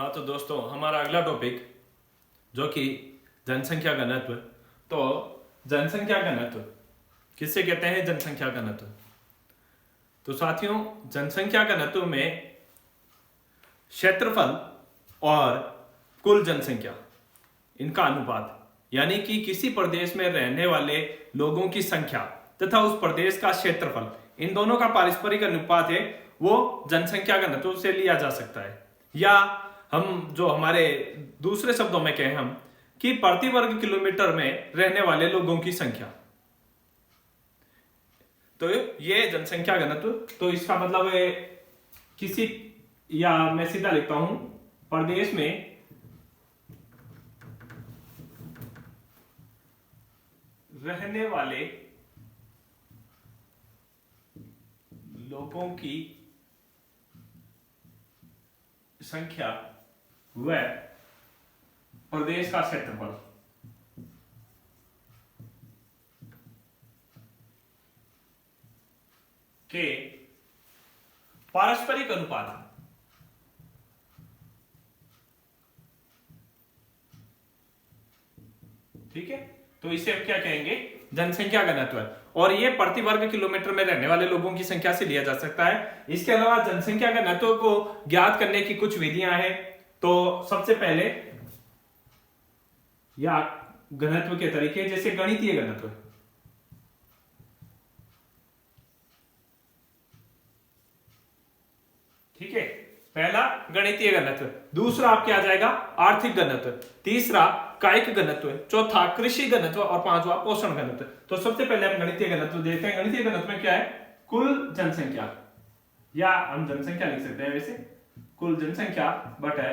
हाँ तो दोस्तों, हमारा अगला टॉपिक जो कि जनसंख्या घनत्व। तो जनसंख्या घनत्व किससे कहते हैं? जनसंख्या घनत्व। तो साथियों, जनसंख्या घनत्व में क्षेत्रफल और कुल जनसंख्या, इनका अनुपात, यानी कि किसी प्रदेश में रहने वाले लोगों की संख्या तथा उस प्रदेश का क्षेत्रफल, इन दोनों का पारस्परिक अनुपात है, वो जनसंख्या घनत्व से लिया जा सकता है। या हम जो हमारे दूसरे शब्दों में कहें हम कि प्रति वर्ग किलोमीटर में रहने वाले लोगों की संख्या, तो ये जनसंख्या घनत्व। तो इसका मतलब है किसी, या मैं सीधा लिखता हूं, प्रदेश में रहने वाले लोगों की संख्या व प्रदेश का क्षेत्रफल के पारस्परिक अनुपात। ठीक है, तो इसे हम क्या कहेंगे? जनसंख्या घनत्व। और ये प्रति वर्ग किलोमीटर में रहने वाले लोगों की संख्या से लिया जा सकता है। इसके अलावा जनसंख्या घनत्व को ज्ञात करने की कुछ विधियां हैं। तो सबसे पहले या घनत्व के तरीके, जैसे गणितीय घनत्व। ठीक है, पहला गणितीय घनत्व, दूसरा आपके आ जाएगा आर्थिक घनत्व, तीसरा कायिक घनत्व, चौथा कृषि घनत्व और पांचवा पोषण घनत्व। तो सबसे पहले हम गणितीय घनत्व देखते हैं। गणितीय घनत्व में क्या है? कुल जनसंख्या, या हम जनसंख्या लिख सकते हैं वैसे, कुल जनसंख्या बटे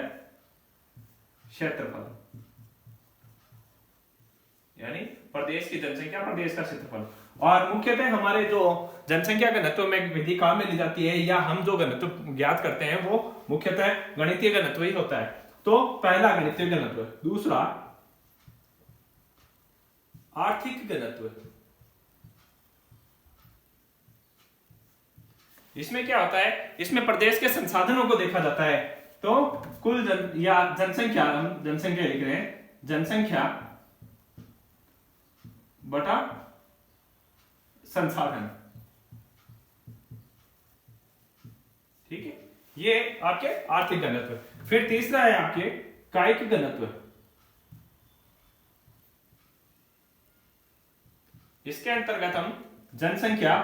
क्षेत्रफल, यानी प्रदेश की जनसंख्या प्रदेश का क्षेत्रफल। और मुख्यतः हमारे जो जनसंख्या घनत्व में विधि काम में ली जाती है, या हम जो घनत्व ज्ञात करते हैं, वो मुख्यतः गणितीय घनत्व ही होता है। तो पहला गणितीय घनत्व, दूसरा आर्थिक घनत्व। इसमें क्या होता है? इसमें प्रदेश के संसाधनों को देखा जाता है। तो कुल या जनसंख्या, हम जनसंख्या लिख रहे हैं, जनसंख्या बटा संसाधन। ठीक है, ये आपके आर्थिक घनत्व। फिर तीसरा है आपके कायिक घनत्व। इसके अंतर्गत हम जनसंख्या,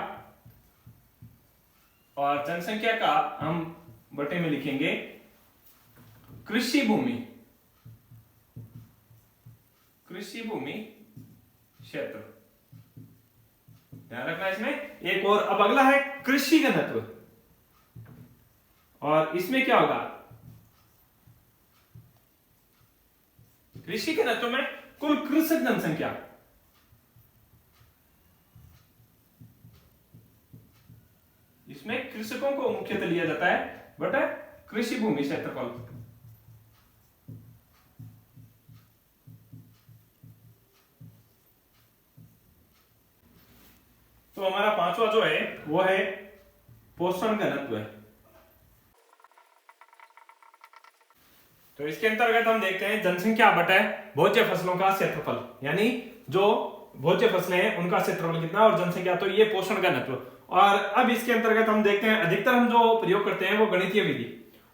और जनसंख्या का हम बटे में लिखेंगे कृषि भूमि, कृषि भूमि क्षेत्र। ध्यान रखना इसमें। एक और अब अगला है कृषि घनत्व, और इसमें क्या होगा? कृषि घनत्व में कुल कृषक जनसंख्या, इसमें कृषकों को मुख्यतः लिया जाता है, बट कृषि भूमि क्षेत्रफल। तो हमारा पांचवा जो है वो है पोषण घनत्व। तो इसके अंतर्गत हम देखते हैं जनसंख्या बटे भोज्य फसलों का क्षेत्रफल, यानी जो भोज्य फसलें हैं उनका क्षेत्रफल कितना, और जनसंख्या, तो ये पोषण घनत्व। और अब इसके अंतर्गत हम देखते हैं, अधिकतर हम जो प्रयोग करते हैं वो गणितीय विधि।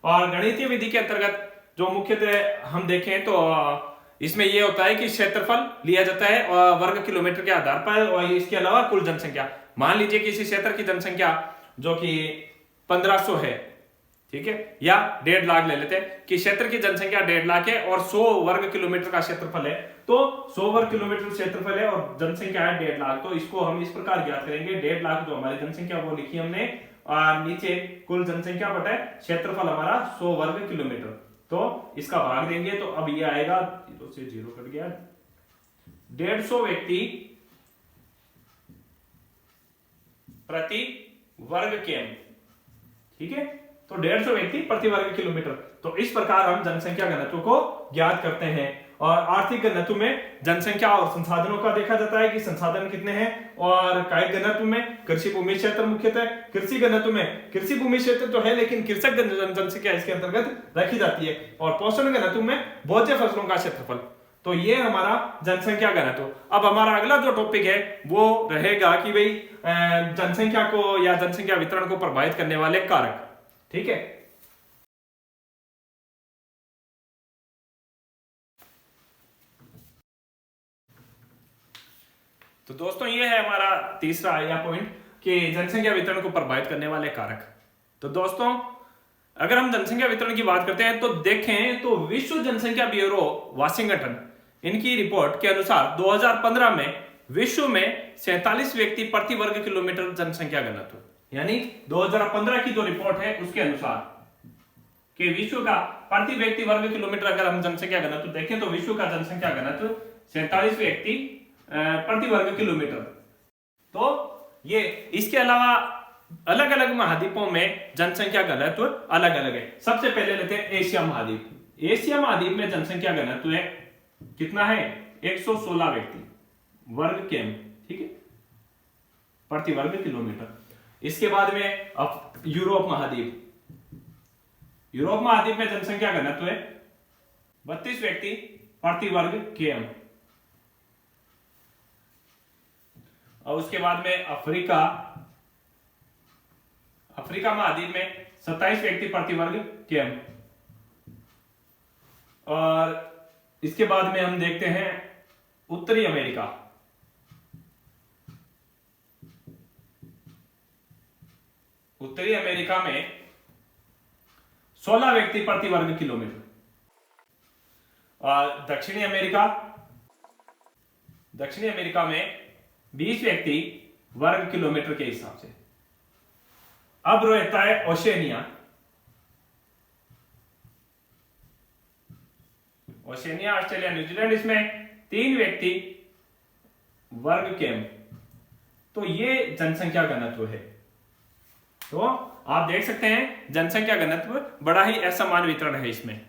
और गणितीय विधि के अंतर्गत जो मुख्यतः हम देखें तो इसमें यह होता है कि क्षेत्रफल लिया जाता है और वर्ग किलोमीटर के आधार पर, और इसके अलावा कुल जनसंख्या। मान लीजिए किसी क्षेत्र की जनसंख्या जो कि 1500 है, ठीक है, या 1.5 लाख ले लेते हैं कि क्षेत्र की जनसंख्या 1.5 लाख है और 100 वर्ग किलोमीटर का क्षेत्रफल है। तो 100 वर्ग किलोमीटर क्षेत्रफल है और जनसंख्या है 1.5 लाख। तो इसको हम इस प्रकार ज्ञात करेंगे, 1.5 लाख जो हमारी जनसंख्या वो लिखी हमने, और नीचे कुल जनसंख्या बटे क्षेत्रफल हमारा 100 वर्ग किलोमीटर। तो इसका भाग देंगे तो अब ये आएगा, तो से 0 कट गया, 150 व्यक्ति प्रति वर्ग किमी। ठीक है, तो 150 व्यक्ति प्रति वर्ग किलोमीटर। तो इस प्रकार हम जनसंख्या घनत्व को ज्ञात करते हैं। और आर्थिक घनत्व में जनसंख्या और संसाधनों का देखा जाता है कि संसाधन कितने हैं। और कायिक घनत्व में कृषि भूमि क्षेत्र मुख्यतः, कृषि घनत्व में कृषि भूमि क्षेत्र तो है लेकिन कृषक जनसंख्या इसके अंतर्गत रखी जाती है। और पोषण घनत्व में भोज्य फसलों का क्षेत्रफल। तो ये हमारा जनसंख्या घनत्व। अब हमारा अगला जो टॉपिक है वो रहेगा कि भाई जनसंख्या को या जनसंख्या वितरण को प्रभावित करने वाले कारक। ठीक है, तो दोस्तों ये है हमारा तीसरा या पॉइंट कि जनसंख्या वितरण को प्रभावित करने वाले कारक। तो दोस्तों अगर हम जनसंख्या वितरण की बात करते हैं तो देखें तो विश्व जनसंख्या ब्यूरो वाशिंगटन इनकी रिपोर्ट के अनुसार 2015 में विश्व में 47 व्यक्ति प्रति वर्ग किलोमीटर जनसंख्या घनत्व, यानी 2015 की जो रिपोर्ट है उसके अनुसार कि विश्व का प्रति व्यक्ति वर्ग किलोमीटर अगर हम जनसंख्या घनत्व देखें तो विश्व का जनसंख्या घनत्व 47 व्यक्ति प्रति वर्ग किलोमीटर। तो ये इसके अलावा अलग अलग महाद्वीपों में जनसंख्या घनत्व अलग अलग है। सबसे पहले लेते हैं एशिया महाद्वीप। एशिया महाद्वीप में जनसंख्या घनत्व है कितना है 116 व्यक्ति वर्ग केम, ठीक है, प्रति वर्ग किलोमीटर। इसके बाद में अब यूरोप महाद्वीप। यूरोप महाद्वीप में जनसंख्या घनत्व है 32 व्यक्ति प्रति वर्ग केम। और उसके बाद में अफ्रीका महाद्वीप में 27 व्यक्ति प्रति वर्ग केम। और इसके बाद में हम देखते हैं उत्तरी अमेरिका। उत्तरी अमेरिका में 16 व्यक्ति प्रति वर्ग किलोमीटर। और दक्षिणी अमेरिका में 20 व्यक्ति वर्ग किलोमीटर के हिसाब से। अब रहता है ओशिनिया। ऑस्ट्रेलिया न्यूजीलैंड, इसमें 3 व्यक्ति वर्ग केम। तो ये जनसंख्या घनत्व है। तो आप देख सकते हैं जनसंख्या घनत्व बड़ा ही असमान वितरण है। इसमें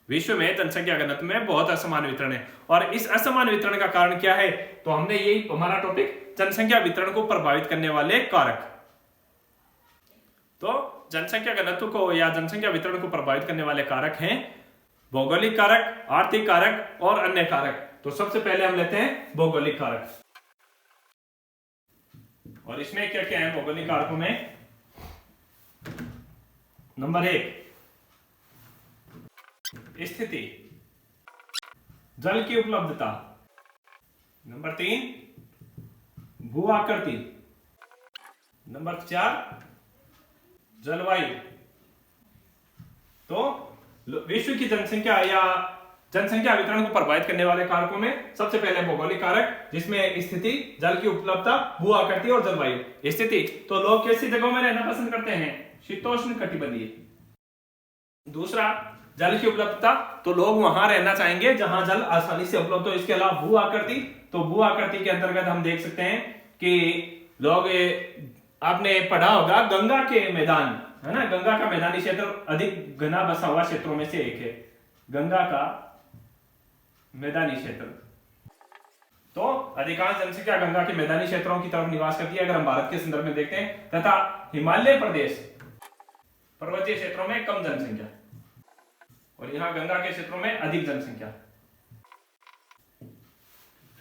विश्व में जनसंख्या घनत्व में बहुत असमान वितरण है। और इस असमान वितरण का कारण क्या है, तो हमने यही हमारा टॉपिक जनसंख्या वितरण को प्रभावित करने वाले कारक। तो जनसंख्या घनत्व को या जनसंख्या वितरण को प्रभावित करने वाले कारक हैं भौगोलिक कारक, आर्थिक कारक और अन्य कारक। तो सबसे पहले हम लेते हैं भौगोलिक कारक। और इसमें क्या क्या है भौगोलिक कारकों में? नंबर 1 स्थिति, जल की उपलब्धता। नंबर 3 भू आकृति। नंबर 4 जलवायु। तो विश्व की जनसंख्या या जनसंख्या वितरण को प्रभावित करने वाले कारकों में सबसे पहले भौगोलिक कारक, जिसमें स्थिति, जल की उपलब्धता, भू आकृति और जलवायु। स्थिति, तो लोग कैसी जगहों में रहना पसंद करते हैं? शीतोष्ण कटिबंधीय। दूसरा जल की उपलब्धता, तो लोग वहां रहना चाहेंगे जहां जल आसानी से उपलब्ध हो। इसके अलावा भू आकृति, तो भू आकृति के अंतर्गत हम देख सकते हैं कि लोग, आपने पढ़ा होगा गंगा के मैदान, है ना, गंगा का मैदानी क्षेत्र अधिक घना बसा हुआ क्षेत्रों में से एक है, गंगा का मैदानी क्षेत्र। तो अधिकांश जनसंख्या गंगा के मैदानी क्षेत्रों की तरफ निवास करती है अगर हम भारत के संदर्भ में देखते हैं, तथा हिमालय प्रदेश पर्वतीय क्षेत्रों में कम जनसंख्या और यहां गंगा के क्षेत्रों में अधिक जनसंख्या।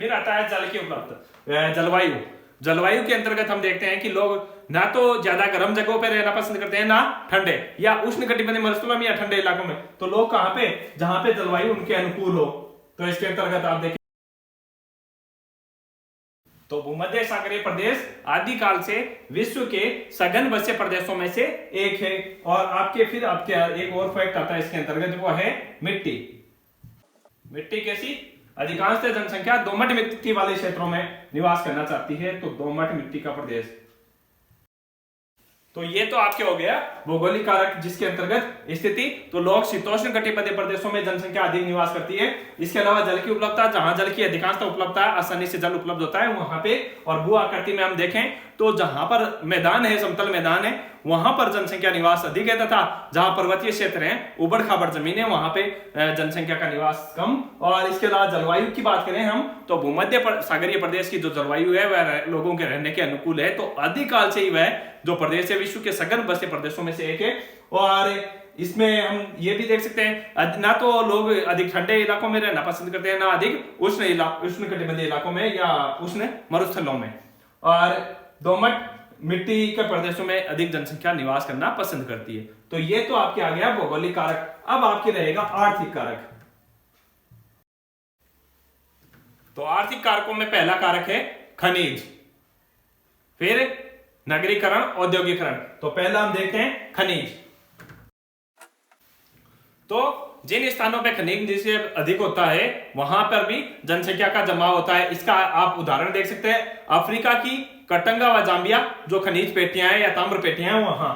फिर आता है जल की उपलब्धता, जलवायु। जलवायु के अंतर्गत हम देखते हैं कि लोग ना तो ज्यादा गर्म जगहों पर रहना पसंद करते हैं, ना ठंडे या उष्ण कटिबंधीय मरुस्थलों में या ठंडे इलाकों में। तो लोग कहां पे, जहां पे जलवायु उनके अनुकूल हो। तो इसके अंतर्गत आप देखें तो भूमध्य सागरीय प्रदेश आदिकाल से विश्व के सघन बसे प्रदेशों में से एक है। और आपके एक और फैक्ट आता है इसके अंतर्गत, वो है मिट्टी। मिट्टी कैसी? अधिकांश जनसंख्या दोमट मिट्टी वाले क्षेत्रों में निवास करना चाहती है, तो दोमट मिट्टी का प्रदेश। तो ये तो आपके हो गया भौगोलिक कारक, जिसके अंतर्गत स्थिति, तो लोग शीतोष्ण कटिबंधीय प्रदेशों में जनसंख्या अधिक निवास करती है। इसके अलावा जल की उपलब्धता, जहां जल की अधिकांशतः उपलब्धता है, आसानी से जल उपलब्ध होता है वहां पे। और भू आकृति में हम देखें तो जहां पर मैदान है, समतल मैदान है, वहां पर जनसंख्या निवास अधिक है, तथा जहां पर्वतीय क्षेत्र है, उबड़ खाबड़ जमीन है, वहां पे जनसंख्या का निवास कम। और इसके अलावा जलवायु की बात करें हम, तो भूमध्य सागरीय प्रदेश की जो जलवायु है वह लोगों के रहने के अनुकूल है। तो अधिक काल से ही वह जो प्रदेश है विश्व के सघन बसे प्रदेशों में से एक है। और इसमें हम ये भी देख सकते हैं, ना तो लोग अधिक ठंडे इलाकों में रहना पसंद करते हैं, ना अधिक उष्ण कटिबंधीय इलाकों में या उष्ण मरुस्थलों में, और दोमट मिट्टी के प्रदेशों में अधिक जनसंख्या निवास करना पसंद करती है। तो ये तो आपके आ गया भौगोलिक कारक। अब आपके रहेगा आर्थिक कारक। तो आर्थिक कारकों में पहला कारक है खनिज, फिर नगरीकरण, औद्योगिकरण। तो पहला हम देखते हैं खनिज। तो जिन स्थानों पे खनिज जिसे अधिक होता है वहां पर भी जनसंख्या का जमाव होता है। इसका आप उदाहरण देख सकते हैं, अफ्रीका की कटंगा व जाम्बिया जो खनिज पेटियां हैं या ताम्र पेटियां हैं वहां।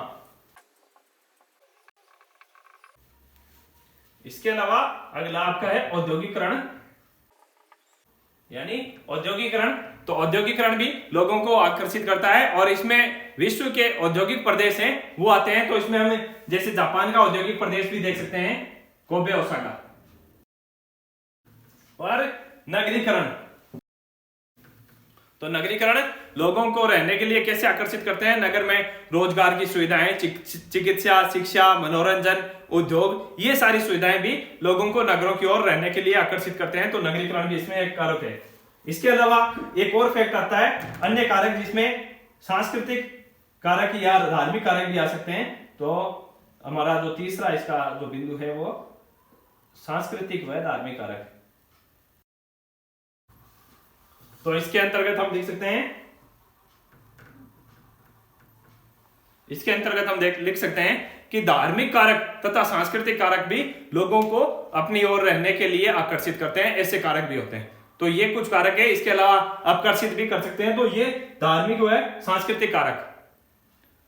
इसके अलावा अगला आपका है औद्योगिकरण, यानी औद्योगिकरण। तो औद्योगिकरण भी लोगों को आकर्षित करता है और इसमें विश्व के औद्योगिक प्रदेश हैं वो आते हैं। तो इसमें हम जैसे जापान का औद्योगिक प्रदेश भी देख सकते हैं, कोबे ओसाका। और नगरीकरण, तो नगरीकरण लोगों को रहने के लिए कैसे आकर्षित करते हैं? नगर में रोजगार की सुविधाएं, चिकित्सा, शिक्षा, मनोरंजन, उद्योग, ये सारी सुविधाएं भी लोगों को नगरों की ओर रहने के लिए आकर्षित करते हैं। तो नगरीकरण भी इसमें एक कारक है। इसके अलावा एक और फैक्ट आता है अन्य कारक, जिसमें सांस्कृतिक कारक या धार्मिक कारक भी आ सकते हैं। तो हमारा जो तीसरा इसका जो बिंदु है वो सांस्कृतिक व धार्मिक कारक। तो इसके अंतर्गत हम देख सकते हैं, इसके अंतर्गत हम लिख सकते हैं कि धार्मिक कारक तथा सांस्कृतिक कारक भी लोगों को अपनी ओर रहने के लिए आकर्षित करते हैं। ऐसे कारक भी होते हैं। तो ये कुछ कारक है। इसके अलावा आकर्षित भी कर सकते हैं। तो ये धार्मिक व सांस्कृतिक कारक।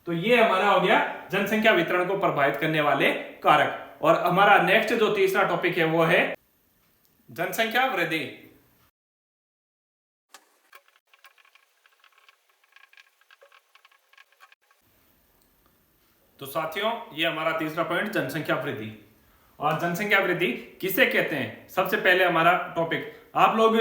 तो ये हमारा हो गया जनसंख्या वितरण को प्रभावित करने वाले कारक। और हमारा नेक्स्ट जो तीसरा टॉपिक है वो है जनसंख्या वृद्धि। तो साथियों, ये हमारा तीसरा पॉइंट जनसंख्या वृद्धि। और जनसंख्या वृद्धि किसे कहते हैं? सबसे पहले हमारा टॉपिक, आप लोग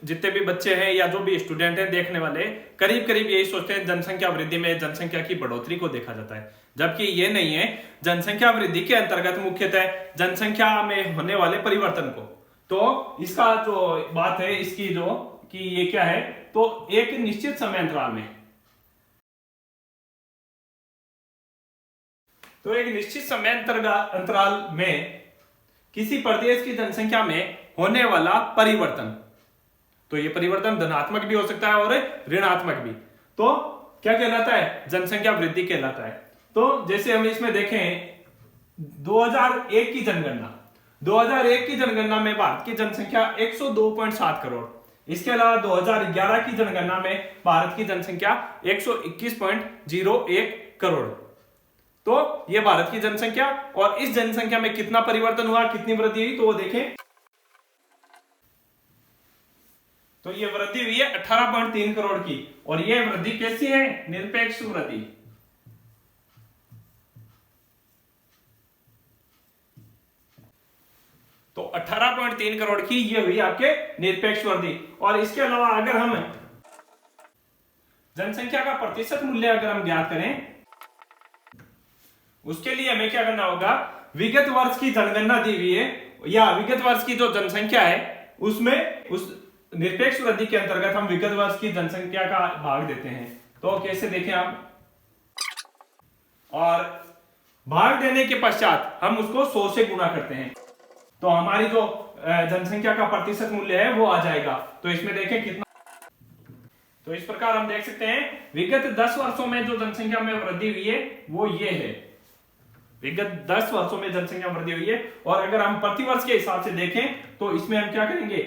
जितने भी बच्चे हैं या जो भी स्टूडेंट हैं देखने वाले, करीब करीब यही सोचते हैं जनसंख्या वृद्धि में जनसंख्या की बढ़ोतरी को देखा जाता है, जबकि ये नहीं है। जनसंख्या वृद्धि के अंतर्गत मुख्यतः जनसंख्या में होने वाले परिवर्तन को, तो इसका जो बात है इसकी जो कि ये क्या है, तो एक निश्चित समय अंतराल में, तो एक निश्चित समय अंतराल में किसी प्रदेश की जनसंख्या में होने वाला परिवर्तन, तो ये परिवर्तन धनात्मक भी हो सकता है और ऋणात्मक भी, तो क्या कहलाता है? जनसंख्या वृद्धि कहलाता है। तो जैसे हम इसमें देखें 2001 की जनगणना, 2001 की जनगणना में भारत की जनसंख्या 102.7 करोड़। इसके अलावा 2011 की जनगणना में भारत की जनसंख्या 121.01 करोड़। तो ये भारत की जनसंख्या, और इस जनसंख्या में कितना परिवर्तन हुआ, कितनी वृद्धि हुई, तो वो देखें। तो ये वृद्धि हुई है 18.3 करोड़ की। और ये वृद्धि कैसी है? निरपेक्ष वृद्धि। तो 18.3 करोड़ की ये हुई आपके निरपेक्ष वृद्धि। और इसके अलावा अगर हम जनसंख्या का प्रतिशत मूल्य अगर हम ज्ञात करें, उसके लिए हमें क्या करना होगा? विगत वर्ष की जनगणना दी हुई है या विगत वर्ष की जो जनसंख्या है उसमें उस निरपेक्ष वृद्धि के अंतर्गत हम विगत वर्ष की जनसंख्या का भाग देते हैं। तो कैसे देखें आप, और भाग देने के पश्चात हम उसको 100 से गुणा करते हैं, तो हमारी जो जनसंख्या का प्रतिशत मूल्य है वो आ जाएगा। तो इसमें देखें कितना, तो इस प्रकार हम देख सकते हैं विगत 10 वर्षों में जो जनसंख्या में वृद्धि हुई है वो ये है। विगत 10 वर्षों में जनसंख्या वृद्धि हुई है। और अगर हम प्रतिवर्ष के हिसाब से देखें तो इसमें हम क्या करेंगे?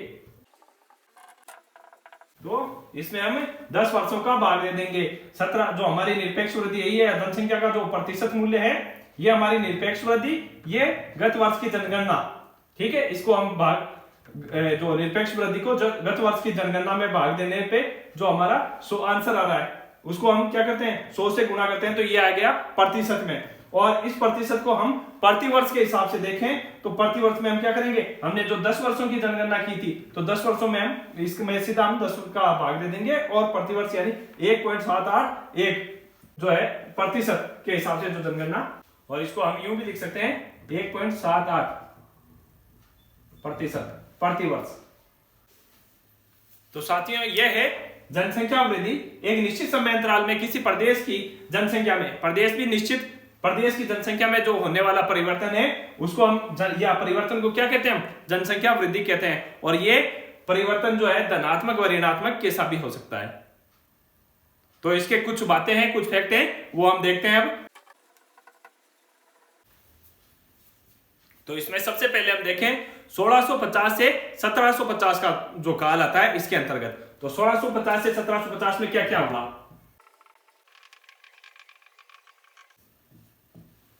तो इसमें हम 10 वर्षों का भाग दे देंगे। 17 जो हमारी निरपेक्ष वृद्धि यही है, जनसंख्या का जो प्रतिशत मूल्य है ये हमारी निरपेक्ष वृद्धि, ये गत वर्ष की जनगणना, ठीक है। इसको हम भाग जो निरपेक्ष वृद्धि को गत वर्ष की जनगणना में भाग देने पे जो हमारा आंसर आ रहा है उसको हम क्या करते हैं 100 से गुणा करते हैं, तो ये आ गया प्रतिशत में। और इस प्रतिशत को हम प्रतिवर्ष के हिसाब से देखें तो प्रतिवर्ष में हम क्या करेंगे, हमने जो 10 वर्षों की जनगणना की थी तो 10 वर्षों में हम इसमें सीधा हम 10 का भाग दे देंगे और प्रतिवर्ष यानी 1.781 जो है प्रतिशत के हिसाब से जो जनगणना, और इसको हम यूं भी लिख सकते हैं 1.78 प्रतिशत प्रतिवर्ष। तो साथियों यह है जनसंख्या वृद्धि एक निश्चित समय अंतराल में किसी प्रदेश की जनसंख्या में, प्रदेश भी निश्चित प्रदेश की जनसंख्या में जो होने वाला परिवर्तन है उसको हम या परिवर्तन को क्या कहते हैं, हम जनसंख्या वृद्धि कहते हैं। और ये परिवर्तन जो है धनात्मक व ऋणात्मक कैसा भी हो सकता है। तो इसके कुछ बातें हैं, कुछ फैक्ट हैं, वो हम देखते हैं अब। तो इसमें सबसे पहले हम देखें 1650 से 1750 का जो काल आता है इसके अंतर्गत। तो 1650 से 1750 में क्या क्या हुआ,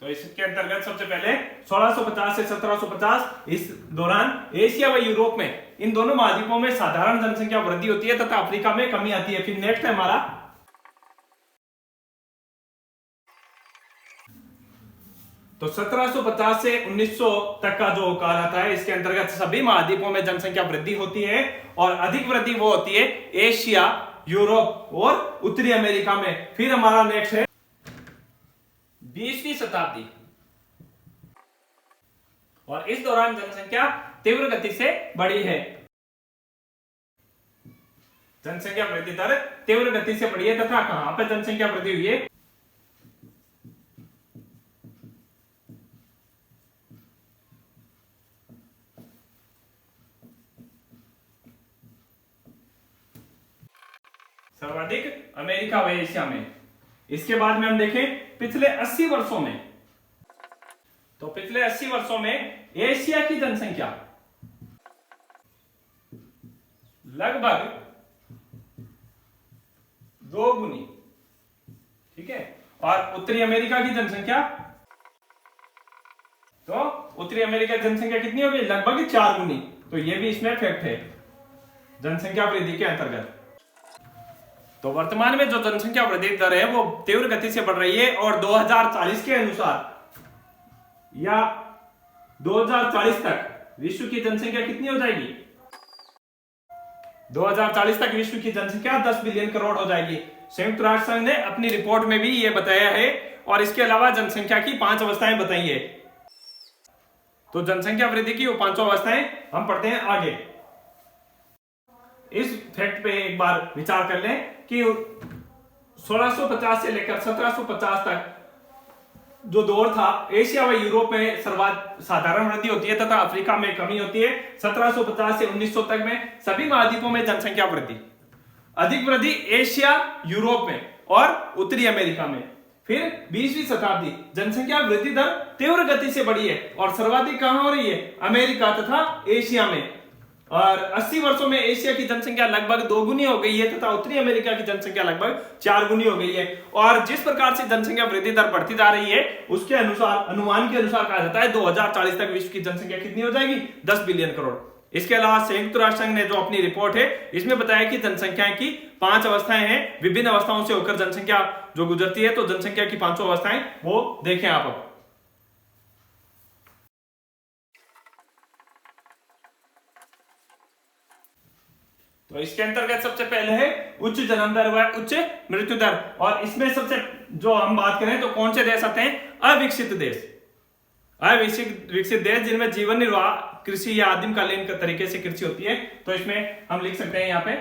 तो इसके अंतर्गत सबसे पहले 1650 से 1750 इस दौरान एशिया व यूरोप में इन दोनों महाद्वीपों में साधारण जनसंख्या वृद्धि होती है तथा अफ्रीका में कमी आती है। फिर नेक्स्ट है हमारा तो 1750 से 1900 तक का जो काल आता है इसके अंतर्गत सभी महाद्वीपों में जनसंख्या वृद्धि होती है और अधिक वृद्धि वो होती है एशिया, यूरोप और उत्तरी अमेरिका में। फिर हमारा नेक्स्ट है 20वीं शताब्दी और इस दौरान जनसंख्या तीव्र गति से बढ़ी है। जनसंख्या वृद्धि दर तीव्र गति से बढ़ी है तथा कहां पर जनसंख्या वृद्धि हुई है, सर्वाधिक अमेरिका व एशिया में। इसके बाद में हम देखें पिछले 80 वर्षों में, तो पिछले 80 वर्षों में एशिया की जनसंख्या लगभग 2 गुनी, ठीक है, और उत्तरी अमेरिका की जनसंख्या, तो उत्तरी अमेरिका की जनसंख्या कितनी होगी, लगभग 4 गुनी। तो ये भी इसमें फैक्ट है जनसंख्या वृद्धि के अंतर्गत। तो वर्तमान में जो जनसंख्या वृद्धि दर है वो तीव्र गति से बढ़ रही है और 2040 के अनुसार या 2040 तक विश्व की जनसंख्या कितनी हो जाएगी, 2040 तक विश्व की जनसंख्या 10 बिलियन करोड़ हो जाएगी। संयुक्त राष्ट्र संघ ने अपनी रिपोर्ट में भी ये बताया है और इसके अलावा जनसंख्या की 5 अवस्थाएं बताई है। तो जनसंख्या वृद्धि की वो 5 अवस्थाएं हम पढ़ते हैं आगे। इस फैक्ट पे एक बार विचार कर लें कि 1650 से लेकर 1750 तक जो दौर था एशिया व यूरोप में सर्वाधिक साधारण वृद्धि होती है तथा अफ्रीका में कमी होती है। 1750 से 1900 तक में सभी महाद्वीपों में जनसंख्या वृद्धि, अधिक वृद्धि एशिया, यूरोप में और उत्तरी अमेरिका में। फिर 20वीं शताब्दी जनसंख्या वृद्धि दर तीव्र गति से बढ़ी है और सर्वाधिक कहां हो रही है, अमेरिका तथा एशिया में। और 80 वर्षों में एशिया की जनसंख्या लगभग 2 गुनी हो गई है तथा उत्तरी अमेरिका की जनसंख्या लगभग 4 गुनी हो गई है। और जिस प्रकार से जनसंख्या वृद्धि दर बढ़ती जा रही है उसके अनुसार, अनुमान के अनुसार कहा जाता है 2040 तक विश्व की जनसंख्या कितनी हो जाएगी, 10 बिलियन करोड़। इसके अलावा संयुक्त राष्ट्र संघ ने जो अपनी रिपोर्ट है इसमें बताया कि जनसंख्या की 5 अवस्थाएं हैं, विभिन्न अवस्थाओं से होकर जनसंख्या जो गुजरती है। तो जनसंख्या की 5 अवस्थाएं वो देखें आप अब। तो इसके अंतर्गत सबसे पहले है उच्च जन्म दर व उच्च मृत्यु दर। और इसमें सबसे जो हम बात करें तो कौन से देश आते हैं, अविकसित देश, विकसित देश जिनमें जीवन निर्वाह कृषि या आदिमकालीन तरीके से कृषि होती है। तो इसमें हम लिख सकते हैं यहाँ पे,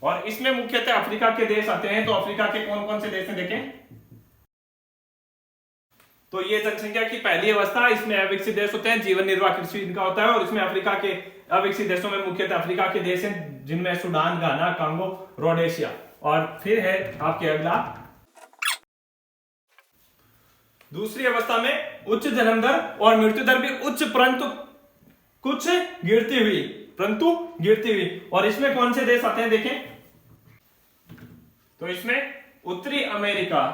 और इसमें मुख्यतः अफ्रीका के देश आते हैं। तो अफ्रीका के कौन कौन से देश हैं देखें, तो ये जनसंख्या की पहली अवस्था, इसमें अविकसित देश होते हैं, जीवन निर्वाह कृषि इनका होता है। और इसमें अफ्रीका के अविकसित देशों में मुख्यतः अफ्रीका के देश हैं जिनमें सूडान, घाना, कांगो, रोडेशिया। और फिर है आपके अगला दूसरी अवस्था में उच्च जन्म दर और मृत्यु दर भी उच्च परंतु कुछ गिरती हुई। और इसमें कौन से देश आते हैं देखें, तो इसमें उत्तरी अमेरिका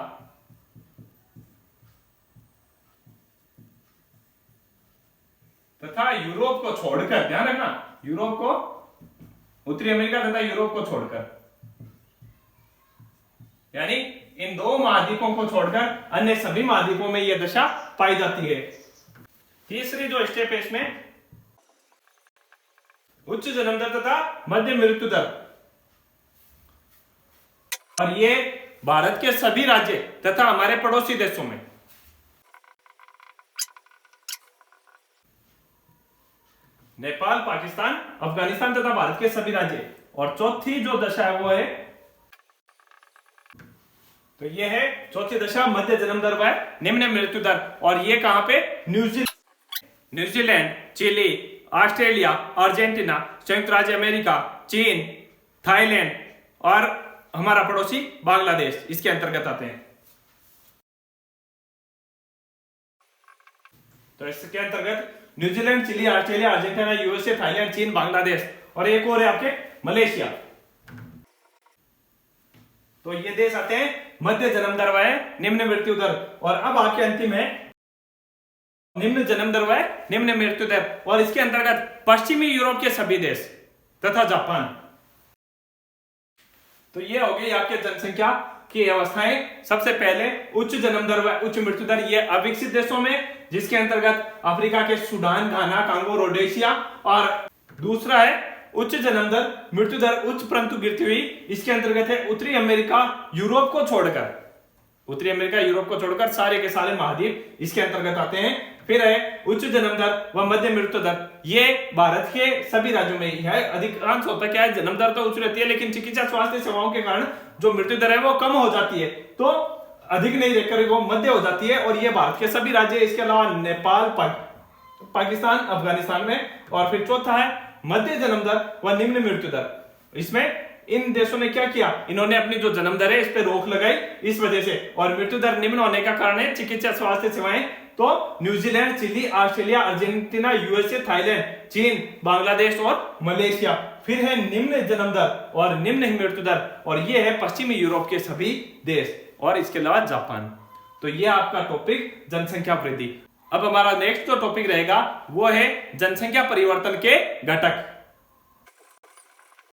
तथा यूरोप को छोड़कर, ध्यान रखना, यूरोप को, उत्तरी अमेरिका तथा यूरोप को छोड़कर यानी इन 2 महाद्वीपों को छोड़कर अन्य सभी महाद्वीपों में यह दशा पाई जाती है। तीसरी जो स्टेप है इसमें उच्च जन्म दर तथा मध्य मृत्यु दर, और ये भारत के सभी राज्य तथा हमारे पड़ोसी देशों में। नेपाल, पाकिस्तान, अफगानिस्तान तथा भारत के सभी राज्य। और चौथी जो दशा है वो है, तो ये है चौथी दशा मध्य जन्म दर व निम्न मृत्यु दर। और ये कहां पे? न्यूजीलैंड, चिली, ऑस्ट्रेलिया, अर्जेंटीना, संयुक्त राज्य अमेरिका, चीन, थाईलैंड और हमारा पड़ोसी बांग्लादेश इसके अंतर्गत आते हैं। तो इसके अंतर्गत New Zealand, Chile, Australia, Argentina, USA, Thailand, चीन, बांग्लादेश और एक और है आपके मलेशिया। तो ये देश आते हैं मध्य जन्म दर व निम्न मृत्यु दर। और अब आपके अंतिम है निम्न जन्म दर व निम्न मृत्यु दर, और इसके अंतर्गत पश्चिमी यूरोप के सभी देश तथा जापान। तो ये हो गई आपके जनसंख्या की अवस्थाएं। सबसे पहले उच्च जन्म दर व उच्च मृत्यु दर, ये अविकसित देशों में, जिसके अंतर्गत अफ्रीका के सूडान, घाना, कांगो, रोडेशिया। और दूसरा है उच्च जन्म दर मृत्यु दर उच्च परंतु गिरती हुई, इसके अंतर्गत है उत्तरी अमेरिका, यूरोप को छोड़कर, उत्तरी अमेरिका, यूरोप को छोड़कर सारे के सारे महाद्वीप इसके अंतर्गत आते हैं। फिर है उच्च जन्म दर व मध्य मृत्यु दर, ये भारत के सभी राज्यों में ही है। अधिकांश होता क्या है, जन्म दर तो उच्च रहती है लेकिन चिकित्सा स्वास्थ्य सेवाओं के कारण जो मृत्यु दर है वो कम हो जाती है, तो अधिक नहीं रहकर वो मध्य हो जाती है। और ये भारत के सभी राज्य, इसके अलावा नेपाल, पाकिस्तान, अफगानिस्तान में। और फिर चौथा है मध्य जन्म दर व निम्न मृत्यु दर। इसमें इन देशों ने क्या किया, इन्होंने अपनी जो जन्म दर है इस पे रोक लगाई इस वजह से, और मृत्यु दर निम्न होने का कारण है चिकित्सा स्वास्थ्य सेवाएं। तो New Zealand, Chile, Australia, Argentina, USA, Thailand, चीन, बांग्लादेश और मलेशिया। फिर है निम्न जन्म दर और निम्न मृत्यु दर, और ये है पश्चिमी यूरोप के सभी देश और इसके अलावा जापान। तो ये आपका टॉपिक जनसंख्या वृद्धि। अब हमारा नेक्स्ट जो टॉपिक रहेगा वो है जनसंख्या परिवर्तन के घटक।